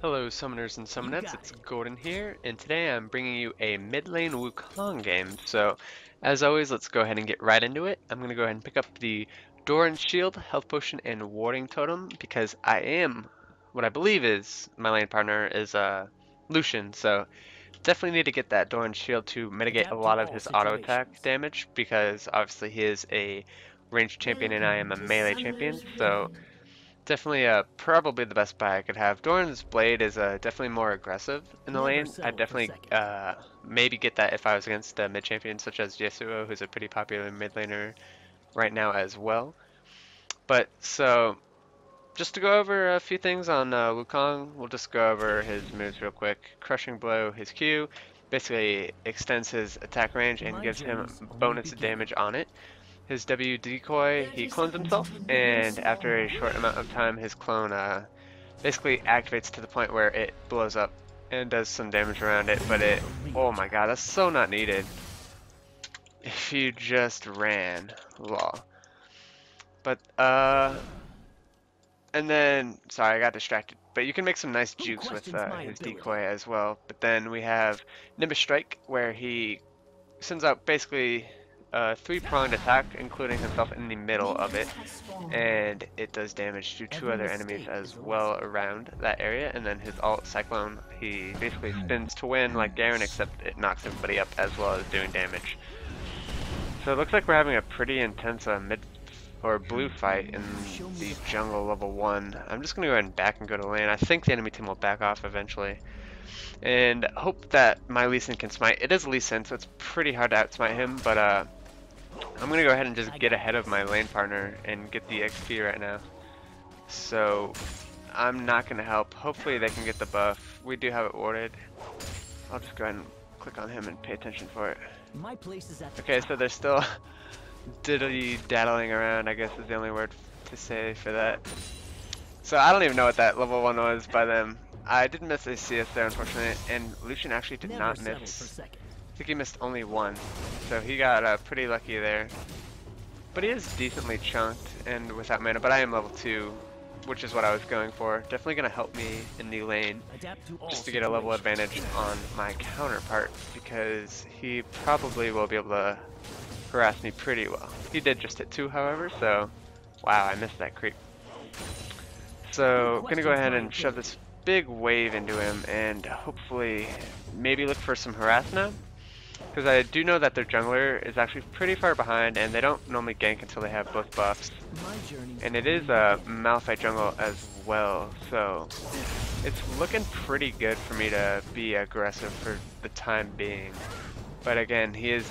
Hello summoners and summonettes, it's Gordon here, and today I'm bringing you a mid lane Wukong game. So, as always, let's go ahead and get right into it. I'm going to go ahead and pick up the Doran Shield, Health Potion, and Warding Totem, because what I believe is, my lane partner is Lucian, so definitely need to get that Doran Shield to mitigate a lot of his auto attack damage, because obviously he is a ranged champion and I am a melee champion, so definitely probably the best buy I could have. Doran's Blade is definitely more aggressive in the lane. I'd definitely maybe get that if I was against a mid champion such as Yasuo, who's a pretty popular mid laner right now as well. But so just to go over a few things on Wukong, we'll just go over his moves real quick. Crushing Blow, his Q, basically extends his attack range and gives him bonus damage on it. His W decoy, he clones himself, and after a short amount of time, his clone basically activates to the point where it blows up and does some damage around it, but oh my god, that's so not needed. If you just ran, lol. But, and then, sorry, I got distracted. But you can make some nice jukes with his decoy as well. But then we have Nimbus Strike, where he sends out basically a three-pronged attack, including himself in the middle of it, and it does damage to two other enemies as well around that area. And then his alt Cyclone, he basically spins to win like Garen, except it knocks everybody up as well as doing damage. So it looks like we're having a pretty intense mid or blue fight in the jungle level 1. I'm just gonna go ahead and back and go to lane. I think the enemy team will back off eventually, and hope that my Lee Sin can smite. It is Lee Sin, so it's pretty hard to outsmite him, but I'm gonna go ahead and just get ahead of my lane partner and get the XP right now. So I'm not gonna help. Hopefully they can get the buff. We do have it warded. I'll just go ahead and click on him and pay attention for it. Okay, so they're still diddly-daddling around, I guess is the only word to say for that. So I don't even know what that level 1 was by them. I did miss a CS there, unfortunately, and Lucian actually did not miss. I think he missed only one, so he got pretty lucky there. But he is decently chunked and without mana, but I am level 2, which is what I was going for. Definitely going to help me in the lane, just to get a level advantage on my counterpart, because he probably will be able to harass me pretty well. He did just hit 2, however, so wow, I missed that creep. So gonna go ahead and shove this big wave into him and hopefully maybe look for some harass now, because I do know that their jungler is actually pretty far behind and they don't normally gank until they have both buffs, and it is a Malphite jungle as well, so it's looking pretty good for me to be aggressive for the time being. But again, he is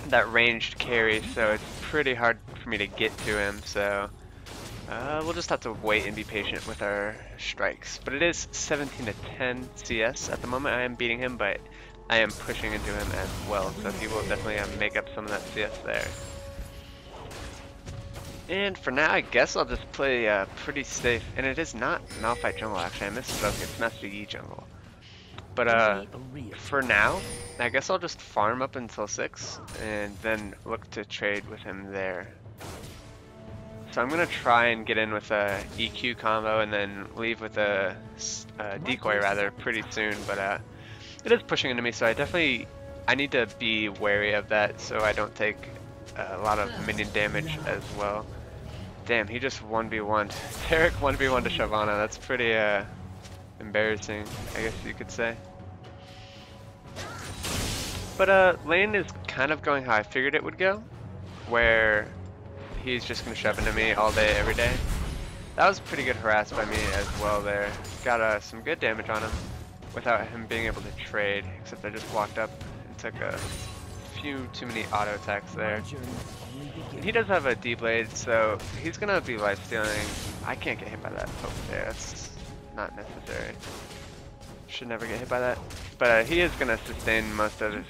that ranged carry, so it's pretty hard for me to get to him, so we'll just have to wait and be patient with our strikes. But it is 17 to 10 CS at the moment. I am beating him, but I am pushing into him as well, so he will definitely make up some of that CS there. And for now, I guess I'll just play pretty safe, and it is not Malphite jungle actually, I misspoke, it's Master Yi jungle. But for now, I guess I'll just farm up until 6 and then look to trade with him there. So I'm going to try and get in with a EQ combo and then leave with a decoy rather pretty soon, but it is pushing into me, so I need to be wary of that so I don't take a lot of minion damage as well. Damn, he just 1v1'd. Tarek 1v1 to Shyvana, that's pretty embarrassing, I guess you could say. But lane is kind of going how I figured it would go, where he's just going to shove into me all day, every day. That was pretty good harass by me as well there. Got some good damage on him without him being able to trade, except I just walked up and took a few too many auto attacks there. And he does have a D-Blade, so he's going to be lifestealing. I can't get hit by that poke there, that's not necessary. Should never get hit by that. But he is going to sustain most of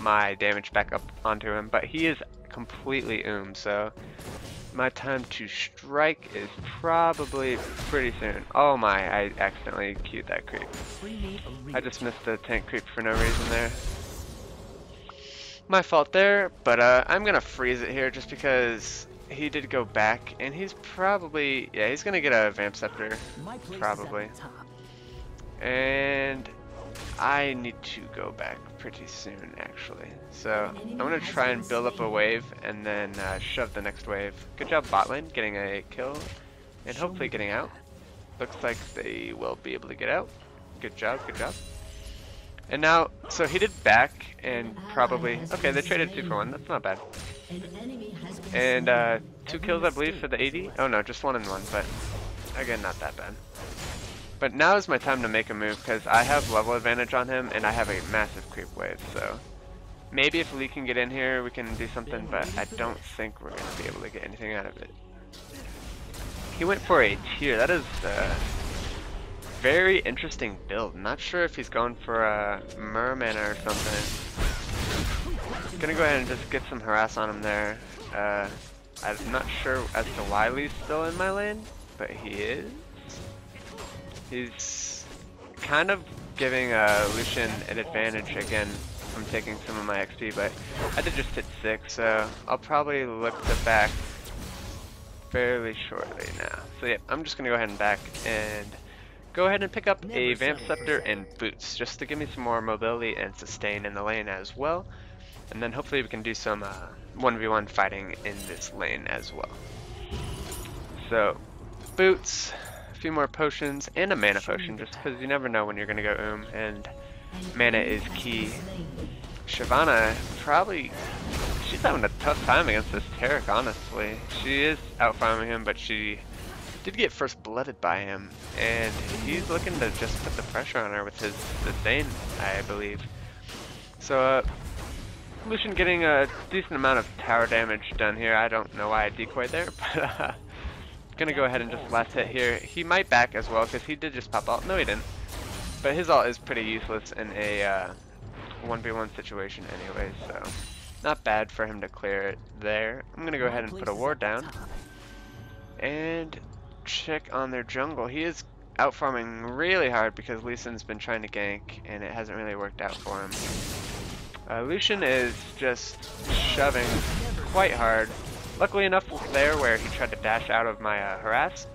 my damage back up onto him, but he is completely so my time to strike is probably pretty soon. Oh my, I accidentally queued that creep. I just missed the tank creep for no reason there. My fault there, but I'm gonna freeze it here just because he did go back, and he's probably, yeah, he's gonna get a Vamp Scepter, probably. And I need to go back pretty soon, actually. So I'm gonna try and build up a wave, and then shove the next wave. Good job bot lane, getting a kill, and hopefully getting out. Looks like they will be able to get out. Good job, good job. And now, so he did back, and probably, okay, they traded 2 for 1, that's not bad. And 2 kills, I believe, for the AD. Oh no, just 1 and 1, but again, not that bad. But now is my time to make a move, because I have level advantage on him, and I have a massive creep wave, so maybe if Lee can get in here, we can do something, but I don't think we're going to be able to get anything out of it. He went for a tier. That is a very interesting build. Not sure if he's going for a merman or something. Gonna go ahead and just get some harass on him there. I'm not sure as to why Lee's still in my lane, but he is. He's kind of giving Lucian an advantage again from taking some of my XP, but I did just hit 6, so I'll probably look to back fairly shortly now. So yeah, I'm just gonna go ahead and back and go ahead and pick up a Vamp Scepter and boots just to give me some more mobility and sustain in the lane as well. And then hopefully we can do some 1v1 fighting in this lane as well. So boots, a few more potions, and a mana potion just because you never know when you're gonna go and mana is key. Shyvana probably, she's having a tough time against this Taric, honestly. She is out farming him, but she did get first blooded by him, and he's looking to just put the pressure on her with his sustain, I believe. So Lucian getting a decent amount of tower damage done here. I don't know why I decoyed there, but gonna go ahead and just last hit here. He might back as well because he did just pop ult. No, he didn't. But his ult is pretty useless in a 1v1 situation anyway, so not bad for him to clear it there. I'm gonna go ahead and put a ward down and check on their jungle. He is out farming really hard because Lee Sin's been trying to gank and it hasn't really worked out for him. Lucian is just shoving quite hard. Luckily enough there where he tried to dash out of my harass,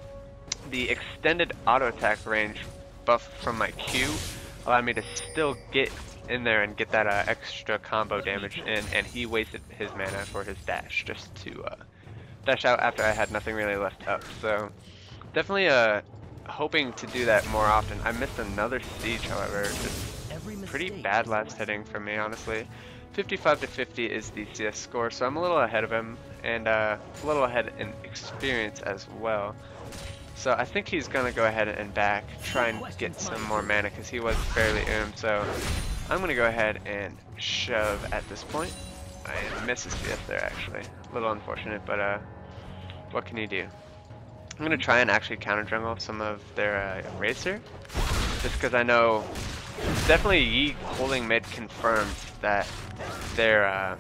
the extended auto attack range buff from my Q allowed me to still get in there and get that extra combo damage in, and he wasted his mana for his dash just to dash out after I had nothing really left up. So definitely hoping to do that more often. I missed another siege, however. Just pretty bad last hitting for me, honestly. 55 to 50 is the CS score, so I'm a little ahead of him, and a little ahead in experience as well. So I think he's gonna go ahead and back, try and get some more mana because he was fairly so I'm gonna go ahead and shove at this point. I missed his CS there actually. A little unfortunate, but what can you do? I'm gonna try and actually counter jungle some of their racer, just because I know definitely Yi holding mid confirms that their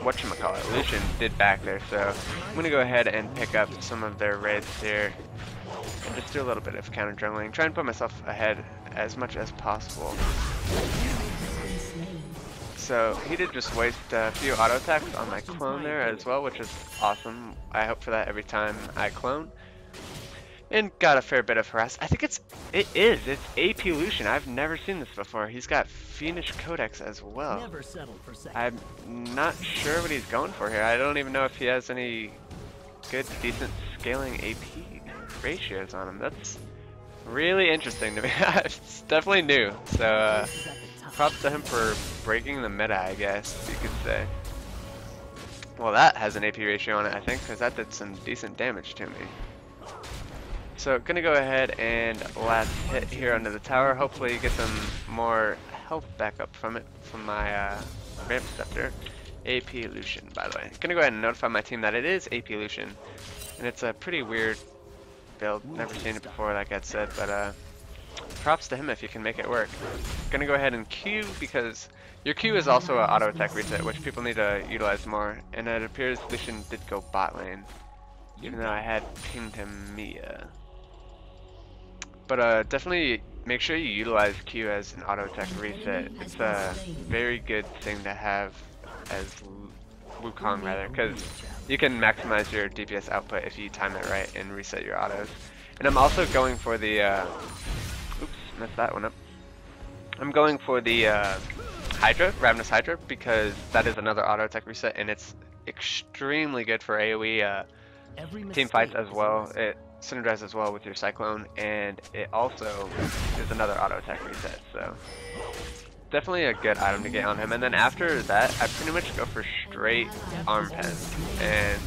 whatchamacallit, Lucian did back there, so I'm gonna go ahead and pick up some of their raids here and just do a little bit of counter jungling, try and put myself ahead as much as possible. So he did just waste a few auto attacks on my clone there as well, which is awesome. I hope for that every time I clone. And got a fair bit of harass. I think it's AP Lucian. I've never seen this before. He's got Fiendish Codex as well. I'm not sure what he's going for here. I don't even know if he has any good, decent scaling AP ratios on him. That's really interesting to me. It's definitely new. So props to him for breaking the meta, I guess you could say. Well, that has an AP ratio on it, I think, because that did some decent damage to me. So gonna go ahead and last hit here under the tower. Hopefully get some more health back up from it, from my Vamp Scepter. AP Lucian, by the way. Gonna go ahead and notify my team that it is AP Lucian. And it's a pretty weird build. Never seen it before, like I said, but props to him if you can make it work. Gonna go ahead and Q because your Q is also an auto attack reset, which people need to utilize more. And it appears Lucian did go bot lane, even though I had pinged him Mia. But definitely make sure you utilize Q as an auto attack reset. It's a very good thing to have as Wukong rather, because you can maximize your DPS output if you time it right and reset your autos. And I'm also going for the, oops, messed that one up. I'm going for the Hydra, Ravenous Hydra, because that is another auto attack reset, and it's extremely good for AoE team fights as well. It synergizes as well with your Cyclone, and it also is another auto attack reset, so definitely a good item to get on him. And then after that, I pretty much go for straight arm pen and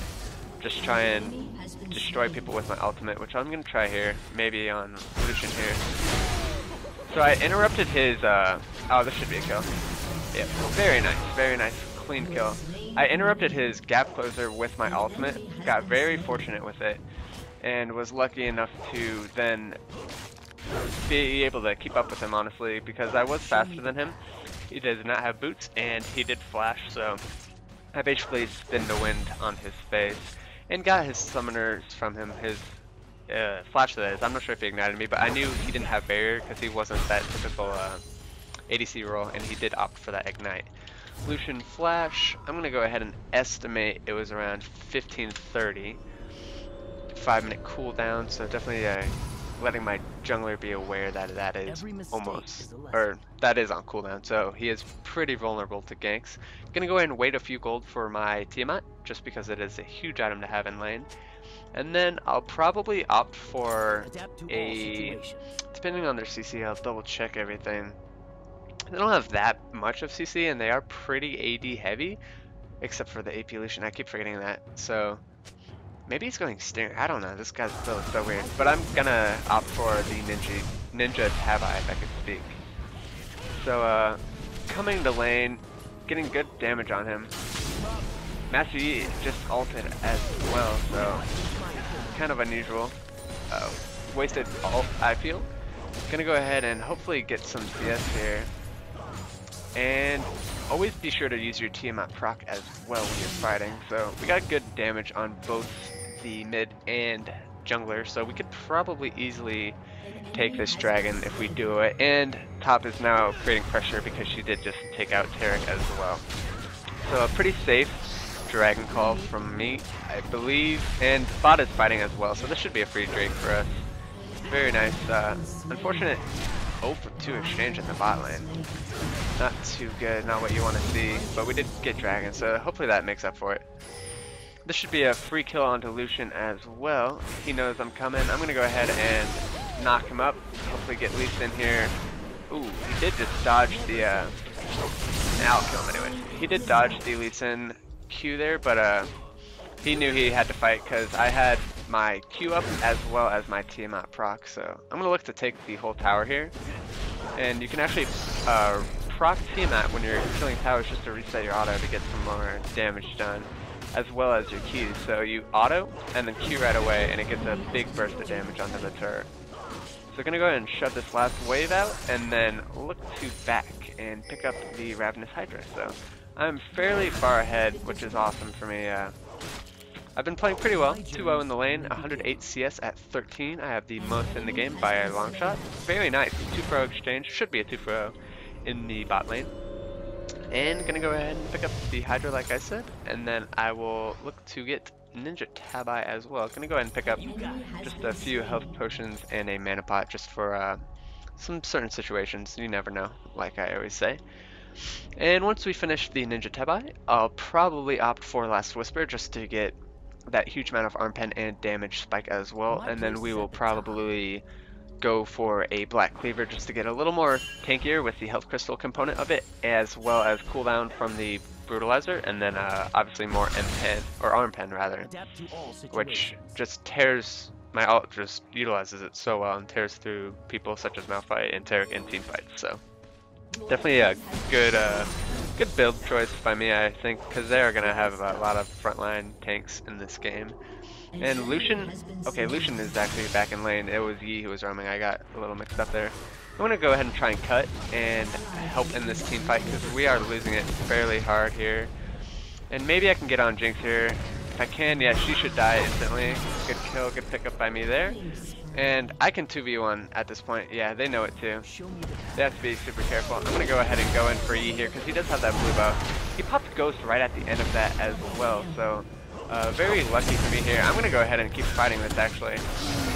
just try and destroy people with my ultimate, which I'm gonna try here, maybe on Lucian here. So I interrupted his, oh, this should be a kill. Yeah, very nice, clean kill. I interrupted his gap closer with my ultimate, got very fortunate with it, and was lucky enough to then be able to keep up with him, honestly, because I was faster than him. He does not have boots, and he did flash, so I basically spinned the wind on his face and got his summoners from him, his flash that is. I'm not sure if he ignited me, but I knew he didn't have barrier because he wasn't that typical ADC role, and he did opt for that ignite. Lucian flash, I'm going to go ahead and estimate it was around 15:30. 5-minute cooldown, so definitely letting my jungler be aware that that is almost, or that is on cooldown, so he is pretty vulnerable to ganks. Gonna go ahead and wait a few gold for my Tiamat, just because it is a huge item to have in lane. And then I'll probably opt for a, depending on their CC, I'll double check everything. They don't have that much of CC, and they are pretty AD heavy, except for the AP Lucian. I keep forgetting that, so maybe he's going Stinger. I don't know. This guy's build is so weird. But I'm gonna opt for the Ninja Tabi, if I could speak. So, coming to lane, getting good damage on him. Master Yi just ulted as well, so kind of unusual. Wasted ult, I feel. Gonna go ahead and hopefully get some CS here. And always be sure to use your Tiamat proc as well when you're fighting. So we got good damage on both the mid and jungler, so we could probably easily take this dragon if we do it. And top is now creating pressure because she did just take out Tarek as well. So a pretty safe dragon call from me, I believe. And bot is fighting as well, so this should be a free Drake for us. Very nice. Unfortunate 0 for 2 exchange in the bot lane. Not too good, not what you want to see, but we did get dragon, so hopefully that makes up for it. This should be a free kill onto Lucian as well. He knows I'm coming. I'm going to go ahead and knock him up, hopefully get Lee Sin here. Ooh, he did just dodge the, I'll kill him anyway. He did dodge the Lee Sin Q there, but he knew he had to fight because I had my Q up as well as my Tiamat proc, so I'm going to look to take the whole tower here. And you can actually proc Tiamat when you're killing towers just to reset your auto to get some more damage done, as well as your Qs. So you auto and then Q right away, and it gets a big burst of damage onto the turret. So we're going to go ahead and shove this last wave out, and then look to back and pick up the Ravenous Hydra. So I'm fairly far ahead, which is awesome for me. I've been playing pretty well, 2-0 in the lane, 108 CS at 13. I have the most in the game by a long shot. Very nice, 2 for 0 exchange, should be a 2 for 0 in the bot lane. And gonna go ahead and pick up the Hydra like I said, and then I will look to get Ninja Tabi as well. Gonna go ahead and pick up just a few health potions and a mana pot just for some certain situations, you never know, like I always say. And once we finish the Ninja Tabi, I'll probably opt for Last Whisper just to get that huge amount of arm pen and damage spike as well, and then we will probably go for a Black Cleaver just to get a little more tankier with the health crystal component of it, as well as cooldown from the brutalizer, and then obviously more M pen, or arm pen rather, which just tears, my ult just utilizes it so well and tears through people such as Malphite and Tarek in team fights. So definitely a good good build choice by me, I think, because they are going to have a lot of frontline tanks in this game. And Lucian, okay, Lucian is actually back in lane. It was Yi who was roaming. I got a little mixed up there. I'm going to go ahead and try and cut and help in this team fight because we are losing it fairly hard here. And maybe I can get on Jinx here. If I can, yeah, she should die instantly. Good kill, good pickup by me there. And I can 2v1 at this point. Yeah, they know it too. They have to be super careful. I'm going to go ahead and go in for E here because he does have that blue buff. He popped ghost right at the end of that as well. So very lucky to be here. I'm gonna go ahead and keep fighting this actually.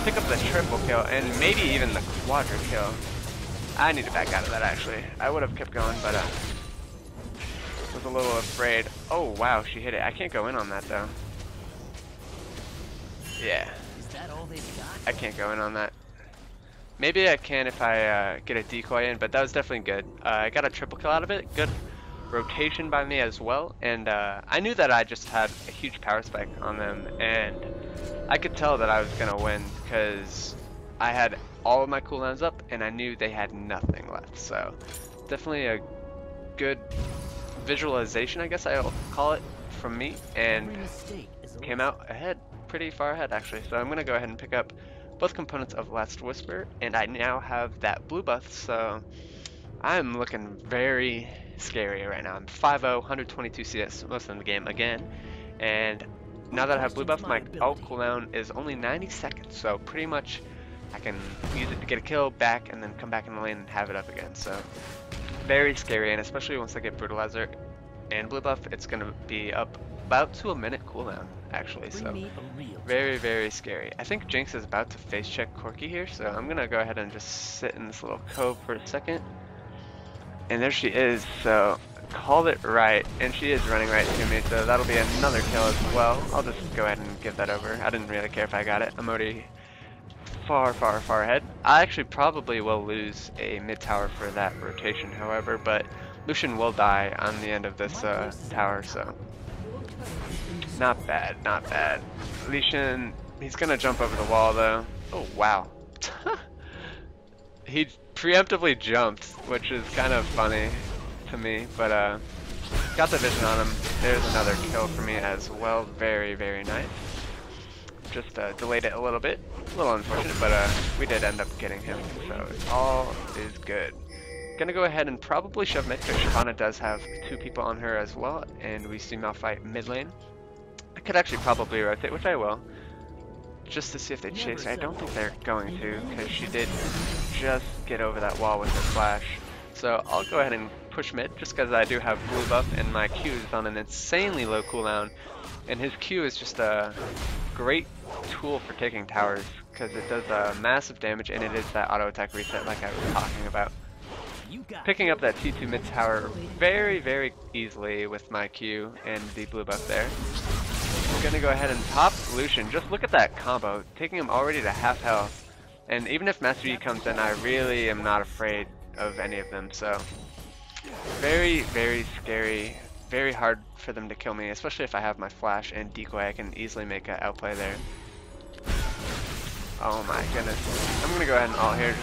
Pick up the triple kill and maybe even the quadra kill. I need to back out of that actually. I would have kept going, but was a little afraid. Oh wow, she hit it. I can't go in on that though. Yeah. I can't go in on that. Maybe I can if I get a decoy in, but that was definitely good. I got a triple kill out of it. Good rotation by me as well, and I knew that I just had a huge power spike on them, and I could tell that I was gonna win because I had all of my cooldowns up and I knew they had nothing left. So definitely a good visualization, I guess I'll call it, from me, and came out ahead, pretty far ahead actually. So I'm gonna go ahead and pick up both components of Last Whisper, and I now have that blue buff, so I'm looking very scary right now. I'm 5-0, 122 CS most of the game again, and now that I have blue buff, my ult cooldown is only 90 seconds, so pretty much I can use it to get a kill back and then come back in the lane and have it up again. So very scary, and especially once I get Brutalizer and blue buff, it's going to be up about to a minute cooldown actually, so very, very scary. I think Jinx is about to face check Corki here, so I'm going to go ahead and just sit in this little cove for a second. And there she is, so called it right, and she is running right to me, so that'll be another kill as well. I'll just go ahead and give that over. I didn't really care if I got it. I'm already far, far, far ahead. I actually probably will lose a mid tower for that rotation, however, but Lucian will die on the end of this tower, so not bad, not bad. Lucian, he's gonna jump over the wall though. Oh wow. He preemptively jumped, which is kind of funny to me, but got the vision on him. There's another kill for me as well. Very, very nice. Just delayed it a little bit. A little unfortunate, but we did end up getting him, so all is good. Gonna go ahead and probably shove mid, because Shyvana does have two people on her as well, and we see Malphite mid lane. I could actually probably rotate, which I will, just to see if they chase her. I don't think they're going to, because she did just get over that wall with her flash. So I'll go ahead and push mid, just because I do have blue buff and my Q is on an insanely low cooldown. And his Q is just a great tool for taking towers, because it does massive damage, and it is that auto attack reset like I was talking about. Picking up that T2 mid tower very, very easily with my Q and the blue buff there. I'm gonna go ahead and pop Lucian. Just look at that combo, taking him already to half health. And even if Master Yi comes in, I really am not afraid of any of them. So very, very scary. Very hard for them to kill me, especially if I have my flash and decoy. I can easily make an outplay there. Oh my goodness. I'm gonna go ahead and ult here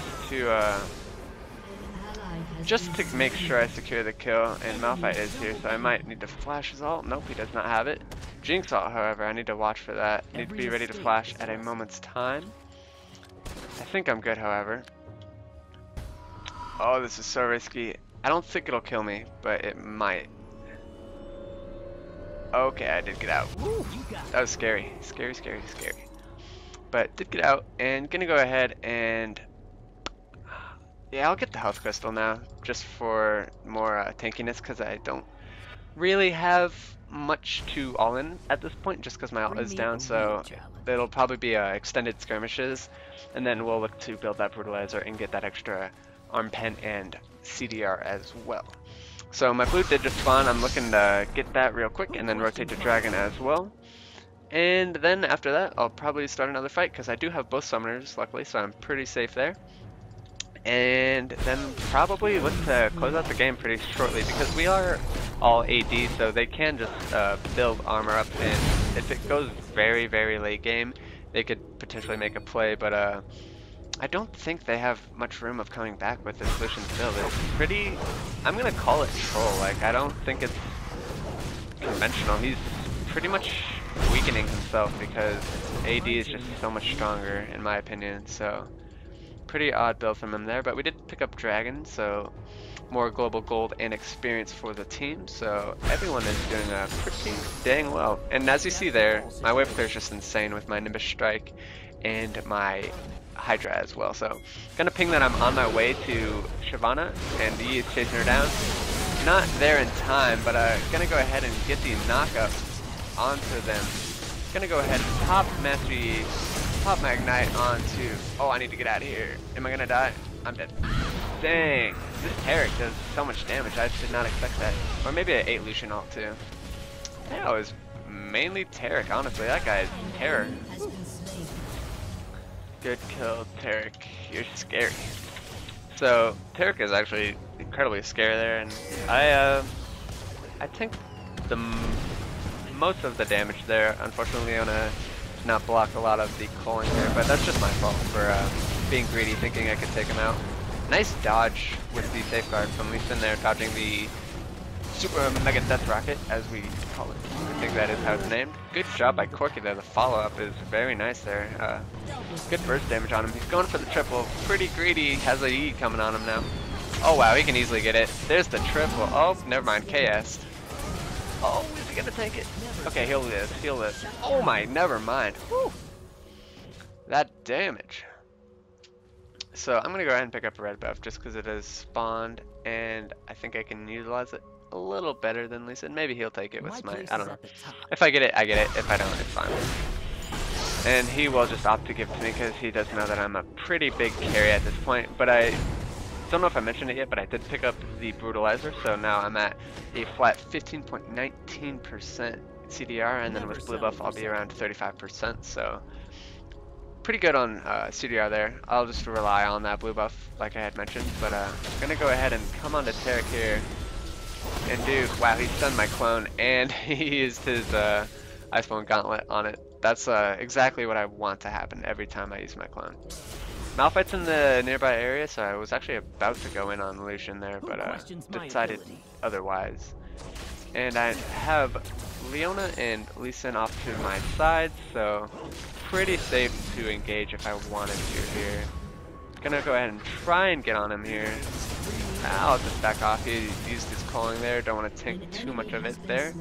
just to make sure I secure the kill, and Malphite is here, so I might need to flash his ult. Nope, he does not have it. Jinx ult, however, I need to watch for that. Need to be ready to flash at a moment's time. I think I'm good, however. Oh, this is so risky. I don't think it'll kill me, but it might. Okay, I did get out. Woo, that was scary. Scary, scary, scary. But did get out, and gonna go ahead and yeah, I'll get the health crystal now, just for more tankiness, because I don't really have much to all in at this point, just because my ult is down, so it'll probably be extended skirmishes, and then we'll look to build that brutalizer and get that extra arm pen and CDR as well. So my blue did just spawn. I'm looking to get that real quick and then rotate to dragon as well. And then after that, I'll probably start another fight, because I do have both summoners, luckily, so I'm pretty safe there. And then probably look to close out the game pretty shortly, because we are all AD, so they can just build armor up, and if it goes very, very late game, they could potentially make a play, but I don't think they have much room of coming back with this Lucian's build. It's pretty, I'm gonna call it troll. Like, I don't think it's conventional. He's pretty much weakening himself, because AD is just so much stronger in my opinion, so pretty odd build from him there. But we did pick up dragon, so more global gold and experience for the team, so everyone is doing pretty dang well. And as you see there, my wave clear is just insane with my Nimbus Strike and my Hydra as well. So gonna ping that I'm on my way to Shyvana, and he is chasing her down. Not there in time, but gonna go ahead and get the knockup onto them. Gonna go ahead and pop Mastery, pop Magnite onto. Oh, I need to get out of here. Am I gonna die? I'm dead. Dang, this Tarek does so much damage. I did not expect that. Or maybe an 8 Lucian ult too. Yeah, it was mainly Tarek, honestly. That guy is terror. Good kill, Tarek. You're scary. So Tarek is actually incredibly scary there, and I think the most of the damage there. Unfortunately, Leona did not block a lot of the culling there, but that's just my fault for being greedy, thinking I could take him out. Nice dodge with the safeguard from Lee Sin there, dodging the Super Mega Death Rocket, as we call it. I think that is how it's named. Good job by Corki there. The follow-up is very nice there. Good burst damage on him. He's going for the triple. Pretty greedy. Has a E coming on him now. Oh wow, he can easily get it. There's the triple. Oh, never mind. KS. Oh, is he gonna take it? Okay, he'll live. He'll live. Oh my, never mind. Whew. That damage. So I'm gonna go ahead and pick up a red buff just because it is spawned, and I think I can utilize it a little better than Lee Sin. Maybe he'll take it with Smite. I don't know. If I get it, I get it. If I don't, it's fine. And he will just opt to give it to me because he does know that I'm a pretty big carry at this point. But I don't know if I mentioned it yet, but I did pick up the Brutalizer, so now I'm at a flat 15.19% CDR, and then with blue buff I'll be around 35%, so pretty good on CDR there. I'll just rely on that blue buff like I had mentioned, but I'm gonna go ahead and come on to Tarek here and do, wow, he stunned my clone and he used his Iceborne Gauntlet on it. That's exactly what I want to happen every time I use my clone. Malphite's in the nearby area, so I was actually about to go in on Lucian there, but decided otherwise. And I have Leona and Lee Sin off to my side, so pretty safe to engage if I wanted to here. Gonna go ahead and try and get on him here. I'll just back off. He used his calling there. Don't want to take too much of it there.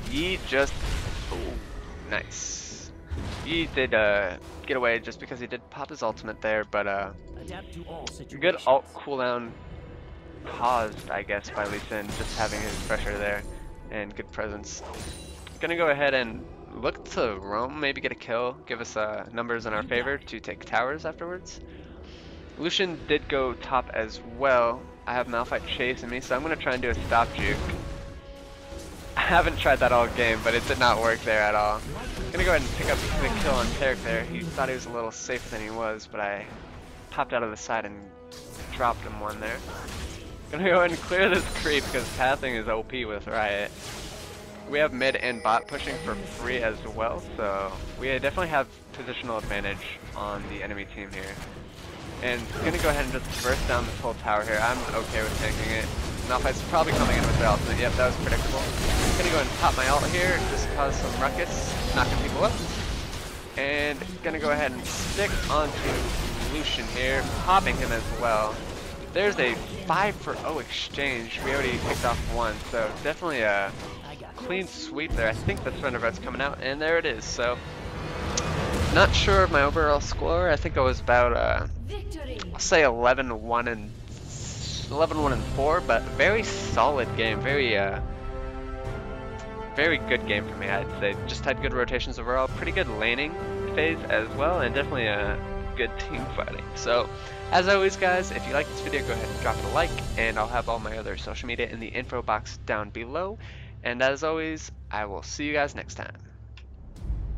He just... Ooh, nice. He did get away just because he did pop his ultimate there, but good ult cooldown caused, I guess, by Lee Sin just having his pressure there and good presence. Gonna go ahead and look to roam, maybe get a kill, give us numbers in our favor to take towers afterwards. Lucian did go top as well. I have Malphite chasing me, so I'm gonna try and do a stop juke. I haven't tried that all game, but it did not work there at all. Gonna go ahead and pick up the kill on Tarek there. He thought he was a little safer than he was, but I popped out of the side and dropped him one there. Gonna go ahead and clear this creep because pathing is OP with Riot. We have mid and bot pushing for free as well, so we definitely have positional advantage on the enemy team here. And gonna go ahead and just burst down this whole tower here. I'm okay with tanking it. Malphite's probably coming in with their ultimate. Yep, that was predictable. Gonna go ahead and pop my ult here, just cause some ruckus, knocking people up. And gonna go ahead and stick onto Lucian here, popping him as well. There's a 5-for-0 exchange. We already picked off one, so definitely a clean sweep there. I think the Surrender Vote's coming out, and there it is. So, not sure of my overall score. I think I was about, I'll say 11-1 and 4, but very solid game. Very good game for me, I'd say. Just had good rotations overall. Pretty good laning phase as well, and definitely a good team fighting. So, as always, guys, if you like this video, go ahead and drop it a like, and I'll have all my other social media in the info box down below. And as always, I will see you guys next time.